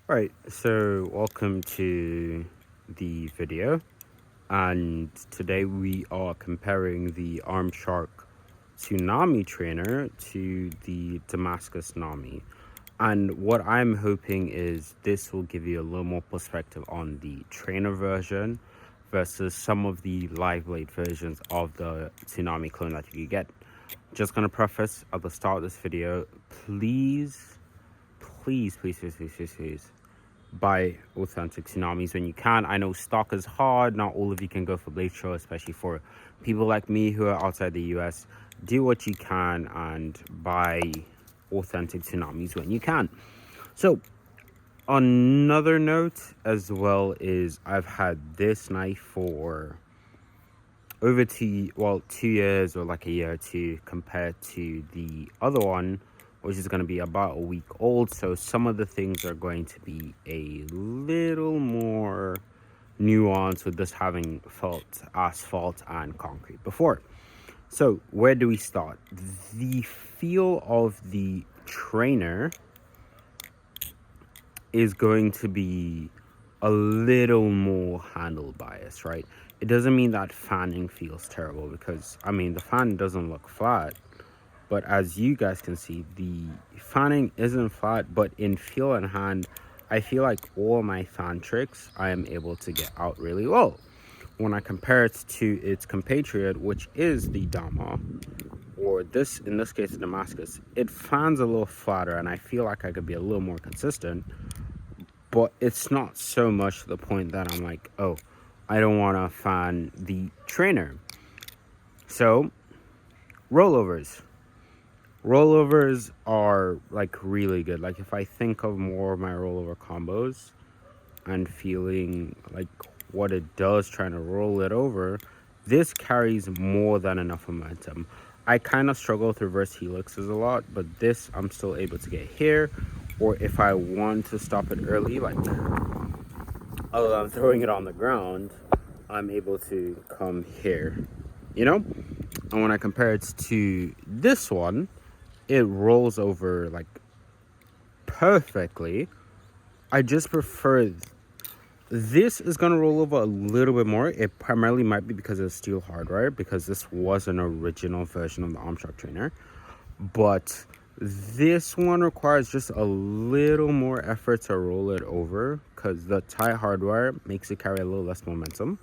Right, so welcome to the video, and today we are comparing the Arm Shark Tsunami trainer to the Damascus Nami. And what I'm hoping is this will give you a little more perspective on the trainer version versus some of the live blade versions of the Tsunami clone that you can get. Just gonna preface at the start of this video, please buy authentic Tsunamis when you can. I know stock is hard. Not all of you can go for Blade Show, especially for people like me who are outside the US. Do what you can and buy authentic Tsunamis when you can. So, another note as well is I've had this knife for over 2 years or like a year or two compared to the other one, which is going to be about a week old. So some of the things are going to be a little more nuanced with this having felt asphalt and concrete before. So where do we start? The feel of the trainer is going to be a little more handle bias, right? It doesn't mean that fanning feels terrible because, I mean, the fan doesn't look flat. But as you guys can see, the fanning isn't flat, but in feel and hand, I feel like all my fan tricks I am able to get out really well. When I compare it to its compatriot, which is the Dama, or this, in this case, the Damascus, it fans a little flatter, and I feel like I could be a little more consistent. But it's not so much to the point that I'm like, oh, I don't want to fan the trainer. So, rollovers. Rollovers are like really good. Like if I think of more of my rollover combos and feeling like what it does trying to roll it over, this carries more than enough momentum. I kind of struggle with reverse helixes a lot, but this I'm still able to get here. Or if I want to stop it early, like other than throwing it on the ground, I'm able to come here, you know? And when I compare it to this one, it rolls over like perfectly. I just prefer this is gonna roll over a little bit more. It primarily might be because of steel hardware, because this was an original version of the Arm Shark trainer, but this one requires just a little more effort to roll it over because the tie hardware makes it carry a little less momentum.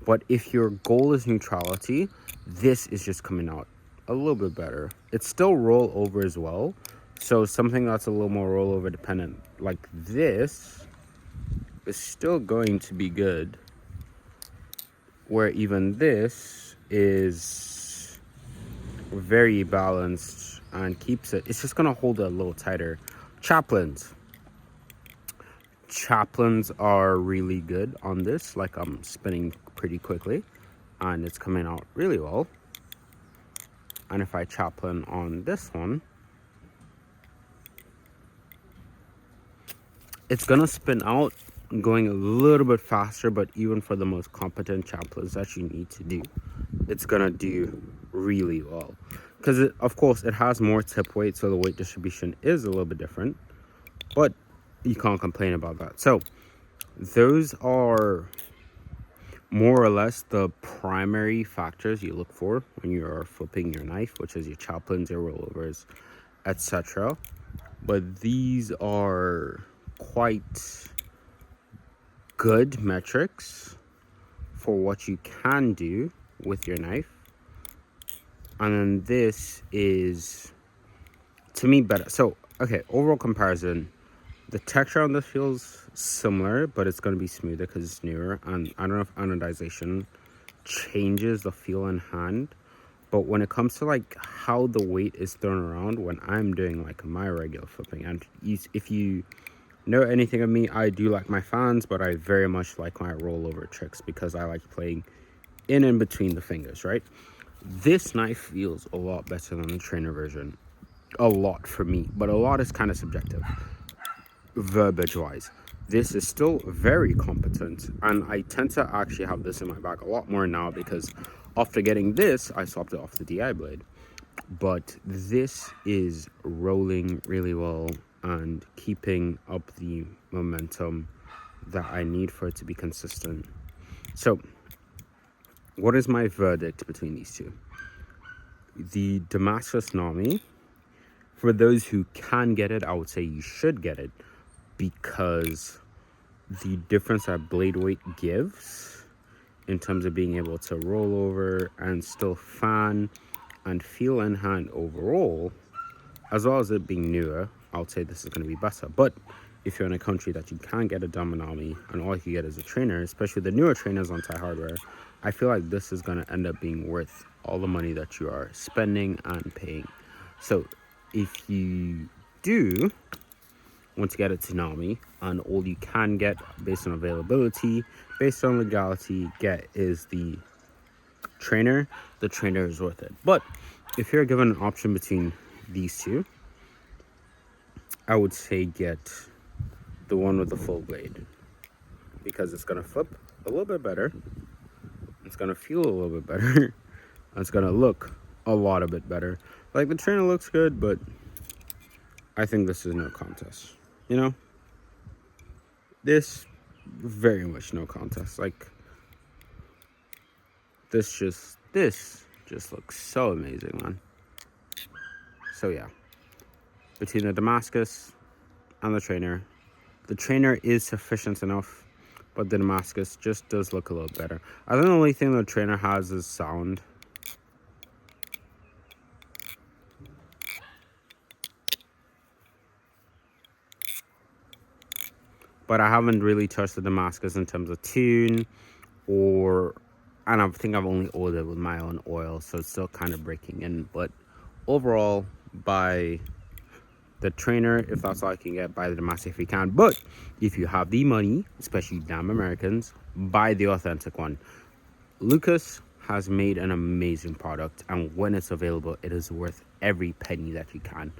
But if your goal is neutrality, this is just coming out a little bit better. It's still roll over as well, so something that's a little more rollover dependent like this is still going to be good, where even this is very balanced and keeps it's just gonna hold it a little tighter. Chaplains are really good on this. Like I'm spinning pretty quickly and it's coming out really well. And if I chaplain on this one, it's gonna spin out going a little bit faster, but even for the most competent chaplains that you need to do, it's gonna do really well. Because of course it has more tip weight, so the weight distribution is a little bit different, but you can't complain about that. So those are more or less the primary factors you look for when you are flipping your knife, which is your chaplains, your rollovers, etc. But these are quite good metrics for what you can do with your knife. And then this is, to me, better. So, okay, overall comparison. The texture on this feels similar, but it's going to be smoother because it's newer. And I don't know if anodization changes the feel in hand. But when it comes to like how the weight is thrown around when I'm doing like my regular flipping, and if you know anything of me, I do like my fans, but I very much like my rollover tricks because I like playing in and between the fingers, right? This knife feels a lot better than the trainer version. A lot for me, but a lot is kind of subjective. Verbiage wise, this is still very competent, and I tend to actually have this in my bag a lot more now because after getting this I swapped it off the DI blade. But this is rolling really well. and keeping up the momentum that I need for it to be consistent. So, what is my verdict between these two? The Damascus Tsunami, for those who can get it, I would say you should get it, because the difference that blade weight gives in terms of being able to roll over and still fan and feel in hand overall, as well as it being newer, I would say this is going to be better. But if you're in a country that you can't get a Tsunami and all you can get is a trainer, especially the newer trainers on Thai hardware, I feel like this is going to end up being worth all the money that you are spending and paying. So if you do want to get a Tsunami, and all you can get based on availability, based on legality, get is the trainer, the trainer is worth it. But if you're given an option between these two, I would say get the one with the full blade, because it's going to flip a little bit better, it's going to feel a little bit better, and it's going to look a lot a bit better. Like, the trainer looks good, but I think this is no contest, you know? This very much no contest. Like, this just looks so amazing, man. So yeah, between the Damascus and the trainer is sufficient enough, but the Damascus just does look a little better. I think the only thing the trainer has is sound. But I haven't really touched the Damascus in terms of tune, and I think I've only oiled it with my own oil, so it's still kind of breaking in. But overall, buy the trainer if that's all I can get, buy the Damascus if you can. But if you have the money, especially damn Americans, buy the authentic one. Lucas has made an amazing product, and when it's available, it is worth every penny that you can.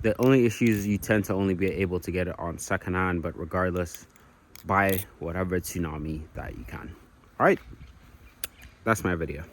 The only issue is you tend to only be able to get it on secondhand, but regardless, buy whatever Tsunami that you can. All right, that's my video.